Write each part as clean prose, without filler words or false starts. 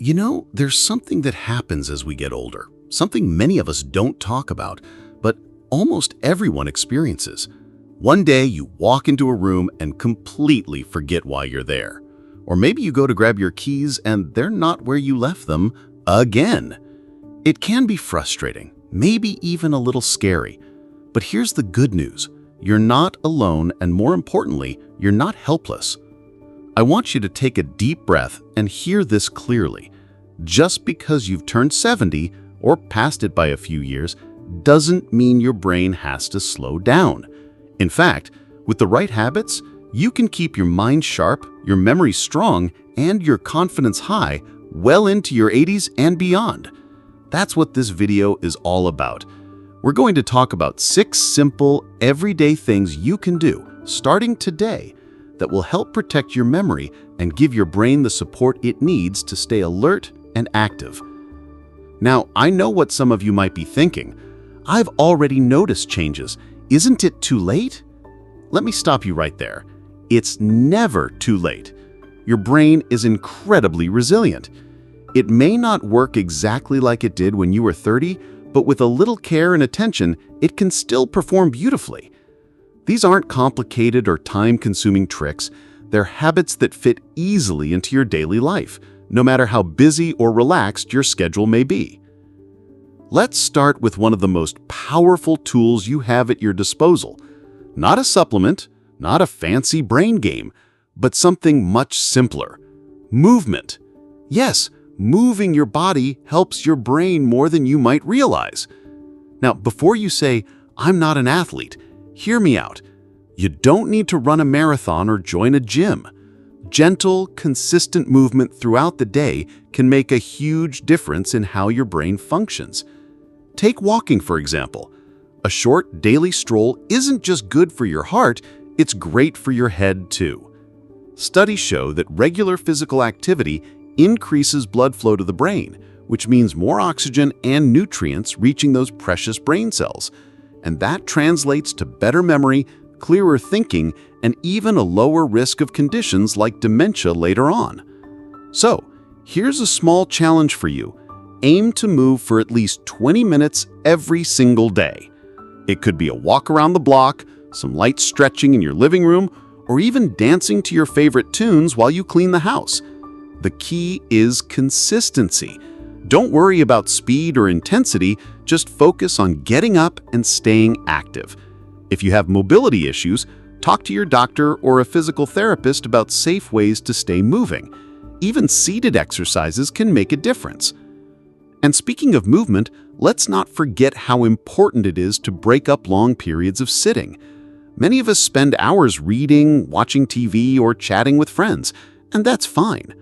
There's something that happens as we get older, something many of us don't talk about, but almost everyone experiences. One day you walk into a room and completely forget why you're there. Or maybe you go to grab your keys and they're not where you left them again. It can be frustrating, maybe even a little scary. But here's the good news. You're not alone, and more importantly, you're not helpless. I want you to take a deep breath and hear this clearly. Just because you've turned 70 or passed it by a few years doesn't mean your brain has to slow down. In fact, with the right habits, you can keep your mind sharp, your memory strong, and your confidence high well into your 80s and beyond. That's what this video is all about. We're going to talk about 6 simple, everyday things you can do, starting today, that will help protect your memory and give your brain the support it needs to stay alert and active. Now, I know what some of you might be thinking. I've already noticed changes. Isn't it too late? Let me stop you right there. It's never too late. Your brain is incredibly resilient. It may not work exactly like it did when you were 30, but with a little care and attention, it can still perform beautifully. These aren't complicated or time-consuming tricks. They're habits that fit easily into your daily life, no matter how busy or relaxed your schedule may be. Let's start with one of the most powerful tools you have at your disposal. Not a supplement, not a fancy brain game, but something much simpler. Movement. Yes, moving your body helps your brain more than you might realize. Now, before you say, "I'm not an athlete," hear me out. You don't need to run a marathon or join a gym. Gentle, consistent movement throughout the day can make a huge difference in how your brain functions. Take walking, for example. A short daily stroll isn't just good for your heart, it's great for your head too. Studies show that regular physical activity increases blood flow to the brain, which means more oxygen and nutrients reaching those precious brain cells. And that translates to better memory, clearer thinking, and even a lower risk of conditions like dementia later on. So, here's a small challenge for you. Aim to move for at least 20 minutes every single day. It could be a walk around the block, some light stretching in your living room, or even dancing to your favorite tunes while you clean the house. The key is consistency. Don't worry about speed or intensity, just focus on getting up and staying active. If you have mobility issues, talk to your doctor or a physical therapist about safe ways to stay moving. Even seated exercises can make a difference. And speaking of movement, let's not forget how important it is to break up long periods of sitting. Many of us spend hours reading, watching TV, or chatting with friends, and that's fine.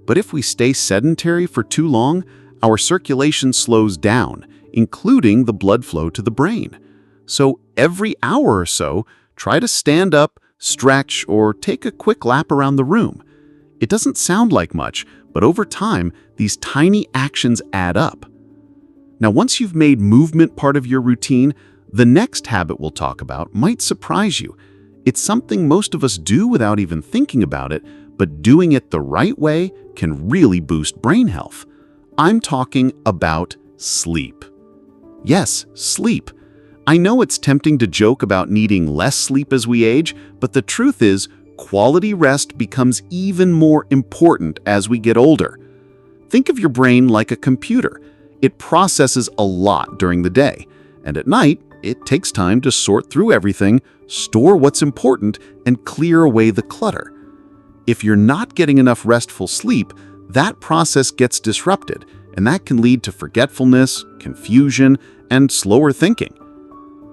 But if we stay sedentary for too long, our circulation slows down, including the blood flow to the brain. So every hour or so, try to stand up, stretch, or take a quick lap around the room. It doesn't sound like much, but over time, these tiny actions add up. Now, once you've made movement part of your routine, the next habit we'll talk about might surprise you. It's something most of us do without even thinking about it, but doing it the right way can really boost brain health. I'm talking about sleep. Yes, sleep. I know it's tempting to joke about needing less sleep as we age, but the truth is, quality rest becomes even more important as we get older. Think of your brain like a computer. It processes a lot during the day, and at night, it takes time to sort through everything, store what's important, and clear away the clutter. If you're not getting enough restful sleep, that process gets disrupted, and that can lead to forgetfulness, confusion, and slower thinking.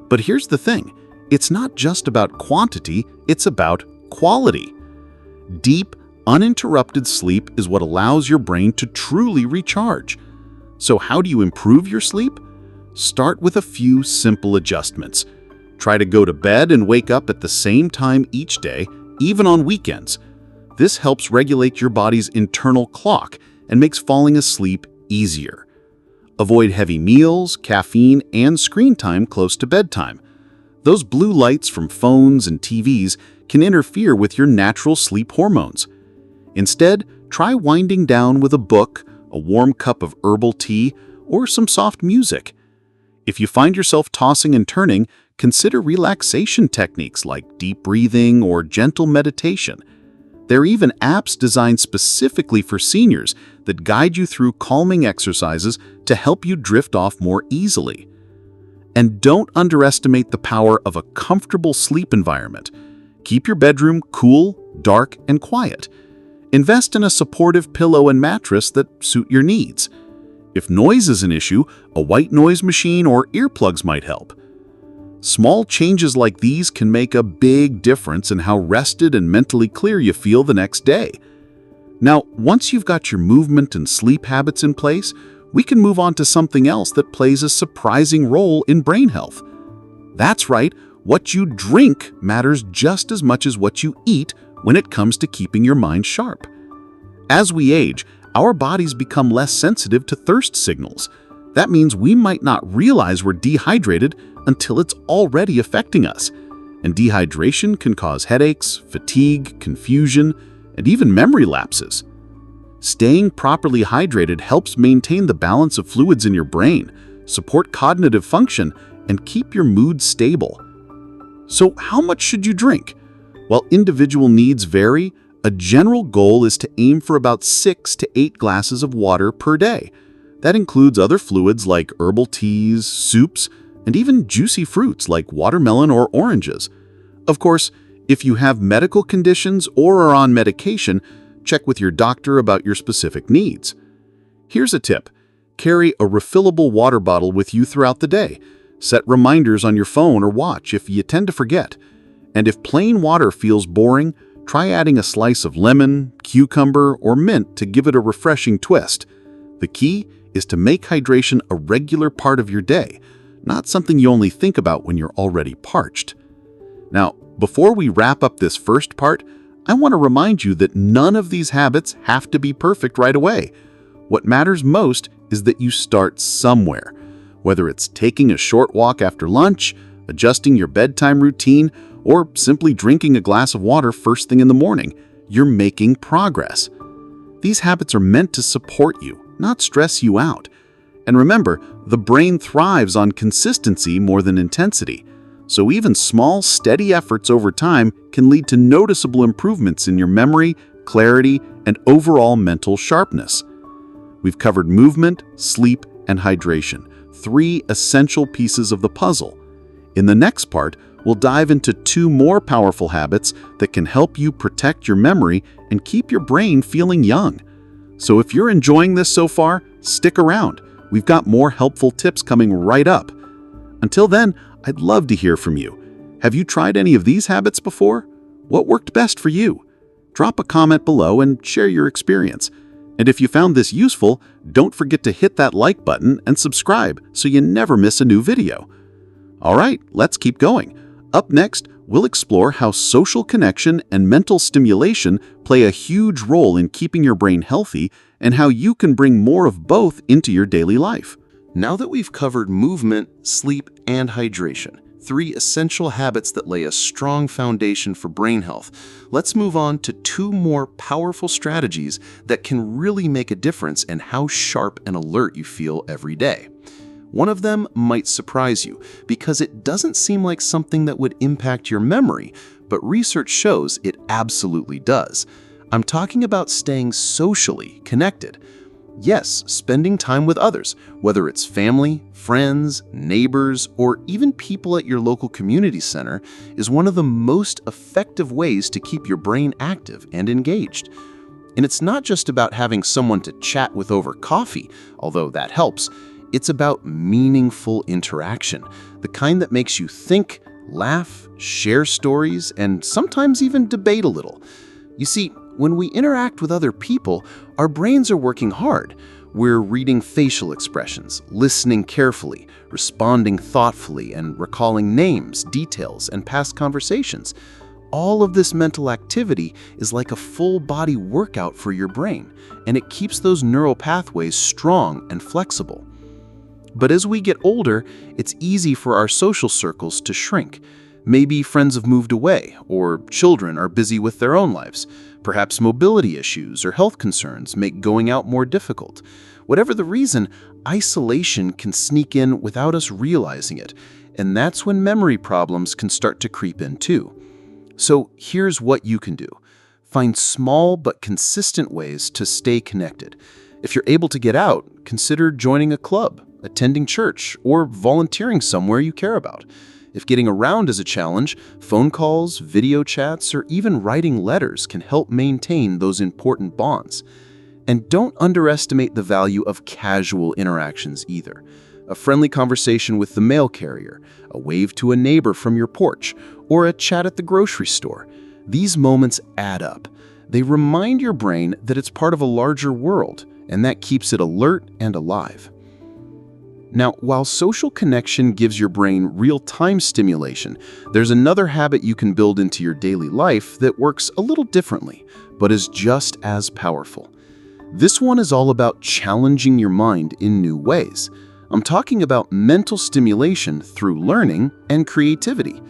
But here's the thing, it's not just about quantity, it's about quality. Deep, uninterrupted sleep is what allows your brain to truly recharge. So how do you improve your sleep? Start with a few simple adjustments. Try to go to bed and wake up at the same time each day, even on weekends. This helps regulate your body's internal clock and makes falling asleep easier. Avoid heavy meals, caffeine, and screen time close to bedtime. Those blue lights from phones and TVs can interfere with your natural sleep hormones. Instead, try winding down with a book, a warm cup of herbal tea, or some soft music. If you find yourself tossing and turning, consider relaxation techniques like deep breathing or gentle meditation. There are even apps designed specifically for seniors that guide you through calming exercises to help you drift off more easily. And don't underestimate the power of a comfortable sleep environment. Keep your bedroom cool, dark, and quiet. Invest in a supportive pillow and mattress that suit your needs. If noise is an issue, a white noise machine or earplugs might help. Small changes like these can make a big difference in how rested and mentally clear you feel the next day. Now, once you've got your movement and sleep habits in place, we can move on to something else that plays a surprising role in brain health. That's right, what you drink matters just as much as what you eat when it comes to keeping your mind sharp. As we age, our bodies become less sensitive to thirst signals. That means we might not realize we're dehydrated until it's already affecting us. And dehydration can cause headaches, fatigue, confusion, and even memory lapses. Staying properly hydrated helps maintain the balance of fluids in your brain, support cognitive function, and keep your mood stable. So how much should you drink? While individual needs vary, a general goal is to aim for about 6 to 8 glasses of water per day. That includes other fluids like herbal teas, soups, and even juicy fruits like watermelon or oranges. Of course, if you have medical conditions or are on medication, check with your doctor about your specific needs. Here's a tip. Carry a refillable water bottle with you throughout the day. Set reminders on your phone or watch if you tend to forget. And if plain water feels boring, try adding a slice of lemon, cucumber, or mint to give it a refreshing twist. The key is to make hydration a regular part of your day, not something you only think about when you're already parched. Now, before we wrap up this first part, I want to remind you that none of these habits have to be perfect right away. What matters most is that you start somewhere. Whether it's taking a short walk after lunch, adjusting your bedtime routine, or simply drinking a glass of water first thing in the morning, you're making progress. These habits are meant to support you, not stress you out. And remember, the brain thrives on consistency more than intensity. So even small, steady efforts over time can lead to noticeable improvements in your memory, clarity, and overall mental sharpness. We've covered movement, sleep, and hydration, 3 essential pieces of the puzzle. In the next part, we'll dive into 2 more powerful habits that can help you protect your memory and keep your brain feeling young. So if you're enjoying this so far, stick around. We've got more helpful tips coming right up. Until then, I'd love to hear from you. Have you tried any of these habits before? What worked best for you? Drop a comment below and share your experience. And if you found this useful, don't forget to hit that like button and subscribe so you never miss a new video. All right, let's keep going. Up next, we'll explore how social connection and mental stimulation play a huge role in keeping your brain healthy and how you can bring more of both into your daily life. Now that we've covered movement, sleep, and hydration, 3 essential habits that lay a strong foundation for brain health, let's move on to 2 more powerful strategies that can really make a difference in how sharp and alert you feel every day. One of them might surprise you because it doesn't seem like something that would impact your memory, but research shows it absolutely does. I'm talking about staying socially connected. Yes, spending time with others, whether it's family, friends, neighbors, or even people at your local community center, is one of the most effective ways to keep your brain active and engaged. And it's not just about having someone to chat with over coffee, although that helps. It's about meaningful interaction, the kind that makes you think, laugh, share stories, and sometimes even debate a little. You see, when we interact with other people, our brains are working hard. We're reading facial expressions, listening carefully, responding thoughtfully, and recalling names, details, and past conversations. All of this mental activity is like a full-body workout for your brain, and it keeps those neural pathways strong and flexible. But as we get older, it's easy for our social circles to shrink. Maybe friends have moved away, or children are busy with their own lives. Perhaps mobility issues or health concerns make going out more difficult. Whatever the reason, isolation can sneak in without us realizing it, and that's when memory problems can start to creep in too. So here's what you can do. Find small but consistent ways to stay connected. If you're able to get out, consider joining a club, attending church, or volunteering somewhere you care about. If getting around is a challenge, phone calls, video chats, or even writing letters can help maintain those important bonds. And don't underestimate the value of casual interactions either. A friendly conversation with the mail carrier, a wave to a neighbor from your porch, or a chat at the grocery store. These moments add up. They remind your brain that it's part of a larger world, and that keeps it alert and alive. Now, while social connection gives your brain real-time stimulation, there's another habit you can build into your daily life that works a little differently, but is just as powerful. This one is all about challenging your mind in new ways. I'm talking about mental stimulation through learning and creativity.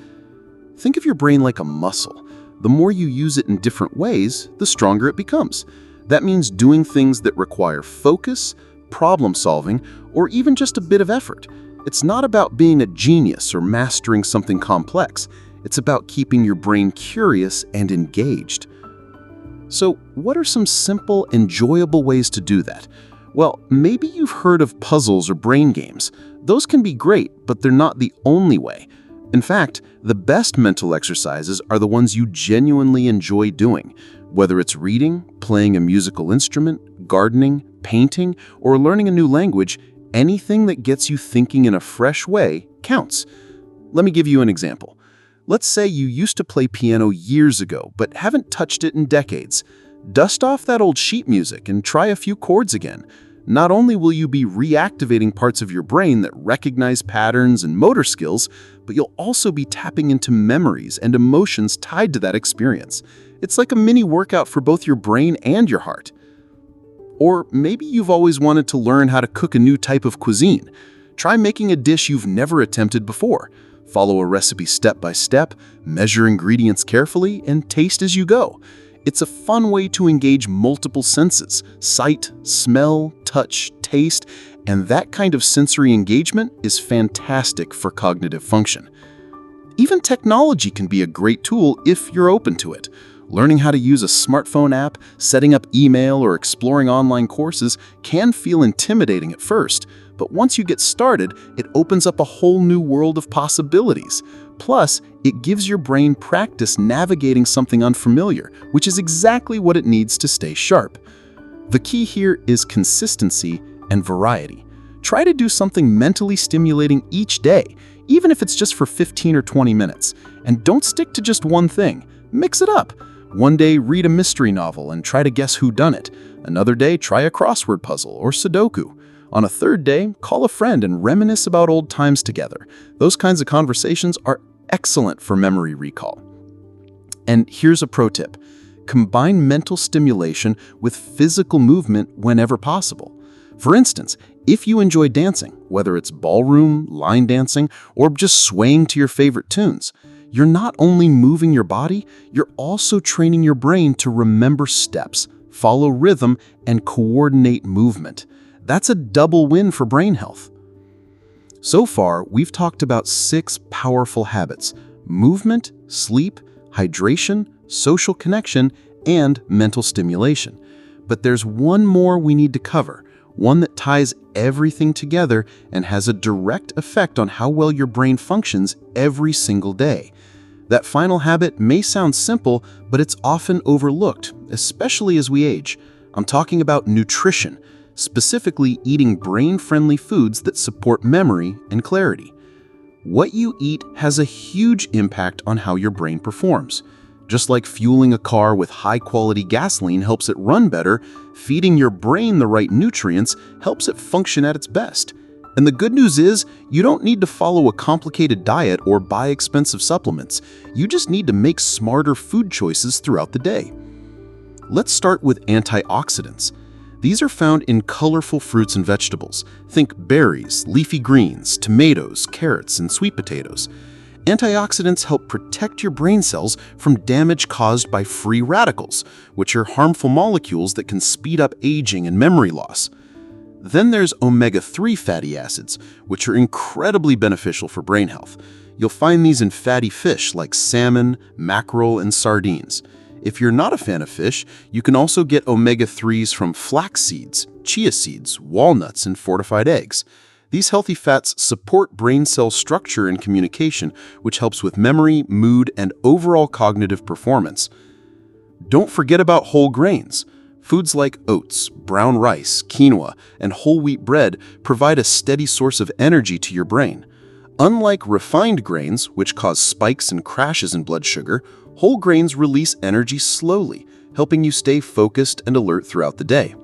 Think of your brain like a muscle. The more you use it in different ways, the stronger it becomes. That means doing things that require focus, problem solving, or even just a bit of effort. It's not about being a genius or mastering something complex. It's about keeping your brain curious and engaged. So, what are some simple, enjoyable ways to do that? Well, maybe you've heard of puzzles or brain games. Those can be great, but they're not the only way. In fact, the best mental exercises are the ones you genuinely enjoy doing. Whether it's reading, playing a musical instrument, gardening, painting, or learning a new language, anything that gets you thinking in a fresh way counts. Let me give you an example. Let's say you used to play piano years ago, but haven't touched it in decades. Dust off that old sheet music and try a few chords again. Not only will you be reactivating parts of your brain that recognize patterns and motor skills, but you'll also be tapping into memories and emotions tied to that experience. It's like a mini workout for both your brain and your heart. Or maybe you've always wanted to learn how to cook a new type of cuisine. Try making a dish you've never attempted before. Follow a recipe step by step, measure ingredients carefully, and taste as you go. It's a fun way to engage multiple senses: sight, smell, touch, taste, and that kind of sensory engagement is fantastic for cognitive function. Even technology can be a great tool if you're open to it. Learning how to use a smartphone app, setting up email, or exploring online courses can feel intimidating at first, but once you get started, it opens up a whole new world of possibilities. Plus, it gives your brain practice navigating something unfamiliar, which is exactly what it needs to stay sharp. The key here is consistency and variety. Try to do something mentally stimulating each day, even if it's just for 15 or 20 minutes. And don't stick to just one thing. Mix it up. One day, read a mystery novel and try to guess who done it. Another day, try a crossword puzzle or Sudoku. On a third day, call a friend and reminisce about old times together. Those kinds of conversations are excellent for memory recall. And here's a pro tip. Combine mental stimulation with physical movement whenever possible. For instance, if you enjoy dancing, whether it's ballroom, line dancing, or just swaying to your favorite tunes, you're not only moving your body, you're also training your brain to remember steps, follow rhythm, and coordinate movement. That's a double win for brain health. So far, we've talked about 6 powerful habits: movement, sleep, hydration, social connection, and mental stimulation. But there's one more we need to cover, one that ties everything together and has a direct effect on how well your brain functions every single day. That final habit may sound simple, but it's often overlooked, especially as we age. I'm talking about nutrition, specifically eating brain-friendly foods that support memory and clarity. What you eat has a huge impact on how your brain performs. Just like fueling a car with high-quality gasoline helps it run better, feeding your brain the right nutrients helps it function at its best. And the good news is, you don't need to follow a complicated diet or buy expensive supplements. You just need to make smarter food choices throughout the day. Let's start with antioxidants. These are found in colorful fruits and vegetables. Think berries, leafy greens, tomatoes, carrots, and sweet potatoes. Antioxidants help protect your brain cells from damage caused by free radicals, which are harmful molecules that can speed up aging and memory loss. Then there's omega-3 fatty acids, which are incredibly beneficial for brain health. You'll find these in fatty fish like salmon, mackerel, and sardines. If you're not a fan of fish, you can also get omega-3s from flax seeds, chia seeds, walnuts, and fortified eggs. These healthy fats support brain cell structure and communication, which helps with memory, mood, and overall cognitive performance. Don't forget about whole grains. Foods like oats, brown rice, quinoa, and whole wheat bread provide a steady source of energy to your brain. Unlike refined grains, which cause spikes and crashes in blood sugar, whole grains release energy slowly, helping you stay focused and alert throughout the day.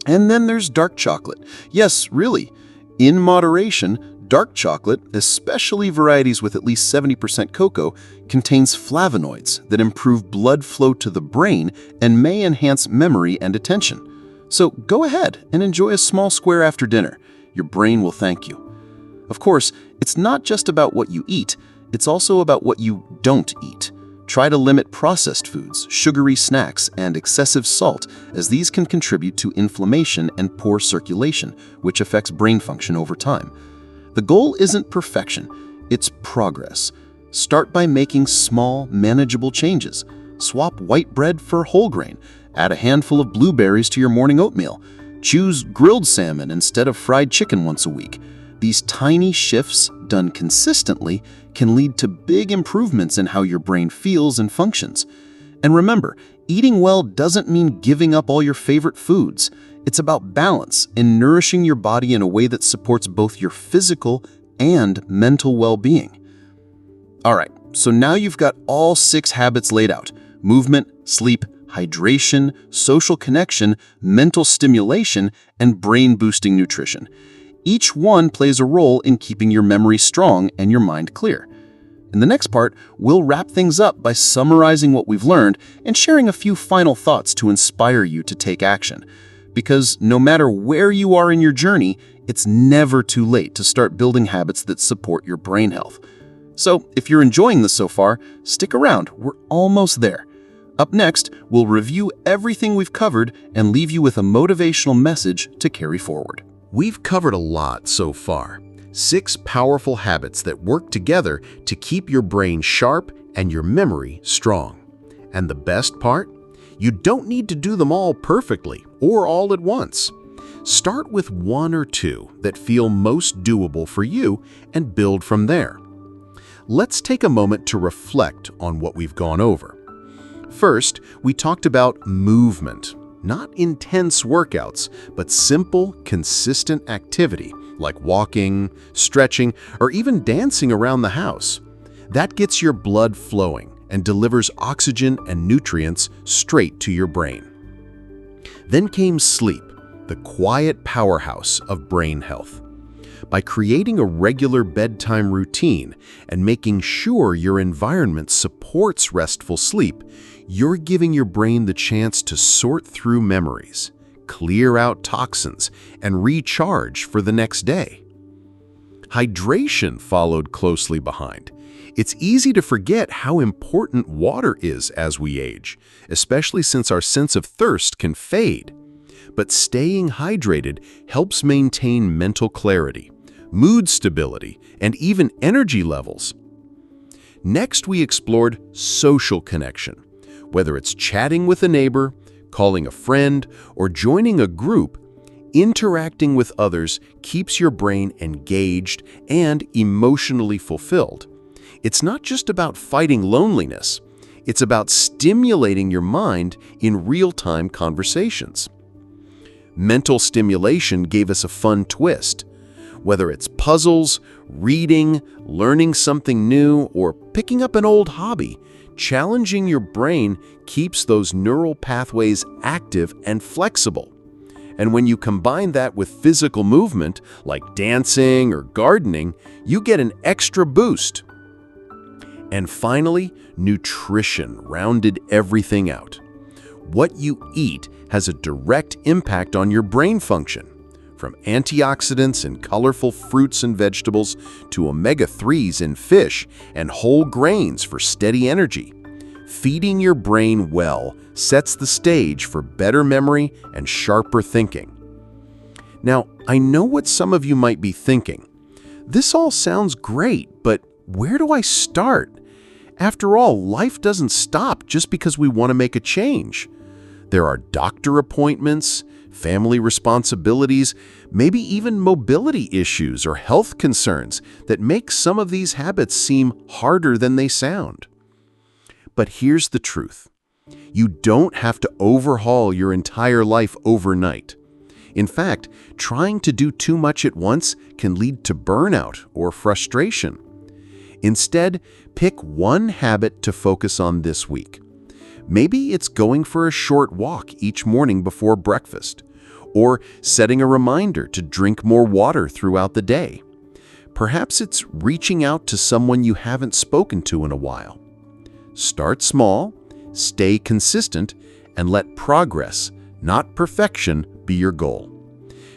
And then there's dark chocolate. Yes, really. In moderation, dark chocolate, especially varieties with at least 70% cocoa, contains flavonoids that improve blood flow to the brain and may enhance memory and attention. So go ahead and enjoy a small square after dinner. Your brain will thank you. Of course, it's not just about what you eat, it's also about what you don't eat. Try to limit processed foods, sugary snacks, and excessive salt, as these can contribute to inflammation and poor circulation, which affects brain function over time. The goal isn't perfection, it's progress. Start by making small, manageable changes. Swap white bread for whole grain. Add a handful of blueberries to your morning oatmeal. Choose grilled salmon instead of fried chicken once a week. These tiny shifts, done consistently, can lead to big improvements in how your brain feels and functions. And remember, eating well doesn't mean giving up all your favorite foods. It's about balance and nourishing your body in a way that supports both your physical and mental well-being. All right, so now you've got all 6 habits laid out: movement, sleep, hydration, social connection, mental stimulation, and brain-boosting nutrition. Each one plays a role in keeping your memory strong and your mind clear. In the next part, we'll wrap things up by summarizing what we've learned and sharing a few final thoughts to inspire you to take action. Because no matter where you are in your journey, it's never too late to start building habits that support your brain health. So if you're enjoying this so far, stick around, we're almost there. Up next, we'll review everything we've covered and leave you with a motivational message to carry forward. We've covered a lot so far. 6 powerful habits that work together to keep your brain sharp and your memory strong. And the best part? You don't need to do them all perfectly or all at once. Start with 1 or 2 that feel most doable for you and build from there. Let's take a moment to reflect on what we've gone over. First, we talked about movement. Not intense workouts, but simple, consistent activity like walking, stretching, or even dancing around the house. That gets your blood flowing and delivers oxygen and nutrients straight to your brain. Then came sleep, the quiet powerhouse of brain health. By creating a regular bedtime routine and making sure your environment supports restful sleep, you're giving your brain the chance to sort through memories, clear out toxins, and recharge for the next day. Hydration followed closely behind. It's easy to forget how important water is as we age, especially since our sense of thirst can fade. But staying hydrated helps maintain mental clarity, mood stability, and even energy levels. Next, we explored social connection. Whether it's chatting with a neighbor, calling a friend, or joining a group, interacting with others keeps your brain engaged and emotionally fulfilled. It's not just about fighting loneliness. It's about stimulating your mind in real-time conversations. Mental stimulation gave us a fun twist. Whether it's puzzles, reading, learning something new, or picking up an old hobby, challenging your brain keeps those neural pathways active and flexible. And when you combine that with physical movement, like dancing or gardening, you get an extra boost. And finally, nutrition rounded everything out. What you eat has a direct impact on your brain function. from antioxidants in colorful fruits and vegetables to omega-3s in fish and whole grains for steady energy. Feeding your brain well sets the stage for better memory and sharper thinking. Now, I know what some of you might be thinking. This all sounds great, but where do I start? After all, life doesn't stop just because we want to make a change. There are doctor appointments, family responsibilities, maybe even mobility issues or health concerns that make some of these habits seem harder than they sound. But here's the truth. You don't have to overhaul your entire life overnight. In fact, trying to do too much at once can lead to burnout or frustration. Instead, pick one habit to focus on this week. Maybe it's going for a short walk each morning before breakfast, or setting a reminder to drink more water throughout the day. Perhaps it's reaching out to someone you haven't spoken to in a while. Start small, stay consistent, and let progress, not perfection, be your goal.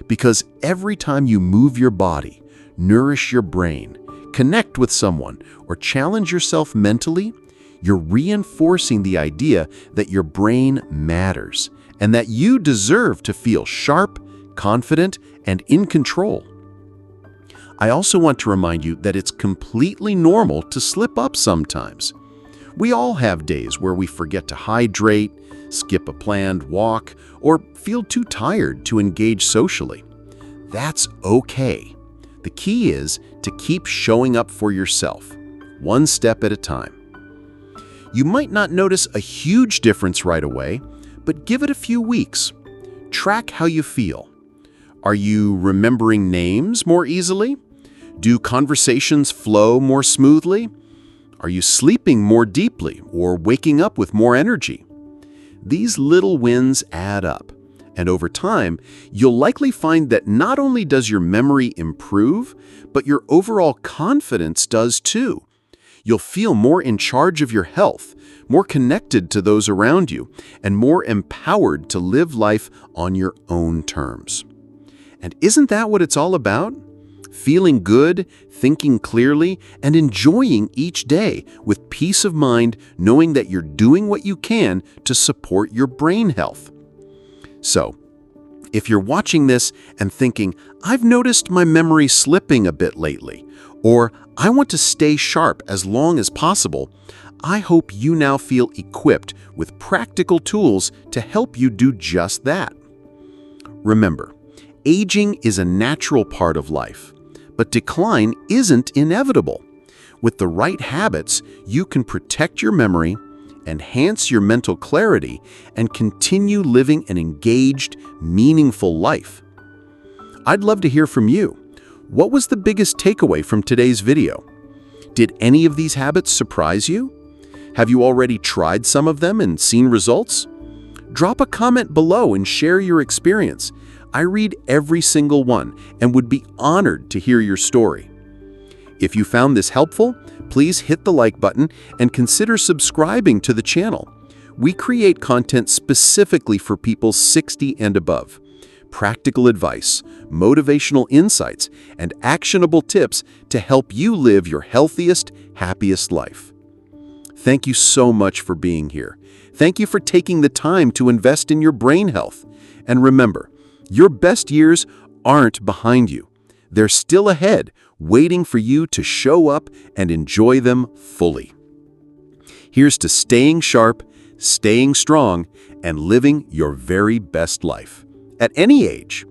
Because every time you move your body, nourish your brain, connect with someone, or challenge yourself mentally, you're reinforcing the idea that your brain matters and that you deserve to feel sharp, confident, and in control. I also want to remind you that it's completely normal to slip up sometimes. We all have days where we forget to hydrate, skip a planned walk, or feel too tired to engage socially. That's okay. The key is to keep showing up for yourself, one step at a time. You might not notice a huge difference right away, but give it a few weeks. Track how you feel. Are you remembering names more easily? Do conversations flow more smoothly? Are you sleeping more deeply or waking up with more energy? These little wins add up, and over time, you'll likely find that not only does your memory improve, but your overall confidence does too. You'll feel more in charge of your health, more connected to those around you, and more empowered to live life on your own terms. And isn't that what it's all about? Feeling good, thinking clearly, and enjoying each day with peace of mind, knowing that you're doing what you can to support your brain health. So, if you're watching this and thinking, I've noticed my memory slipping a bit lately, or I want to stay sharp as long as possible, I hope you now feel equipped with practical tools to help you do just that. Remember, aging is a natural part of life, but decline isn't inevitable. With the right habits, you can protect your memory, enhance your mental clarity, and continue living an engaged, meaningful life. I'd love to hear from you. What was the biggest takeaway from today's video? Did any of these habits surprise you? Have you already tried some of them and seen results? Drop a comment below and share your experience. I read every single one and would be honored to hear your story. If you found this helpful, please hit the like button and consider subscribing to the channel. We create content specifically for people 60 and above. Practical advice, motivational insights, and actionable tips to help you live your healthiest, happiest life. Thank you so much for being here. Thank you for taking the time to invest in your brain health. And remember, your best years aren't behind you. They're still ahead, waiting for you to show up and enjoy them fully. Here's to staying sharp, staying strong, and living your very best life, at any age.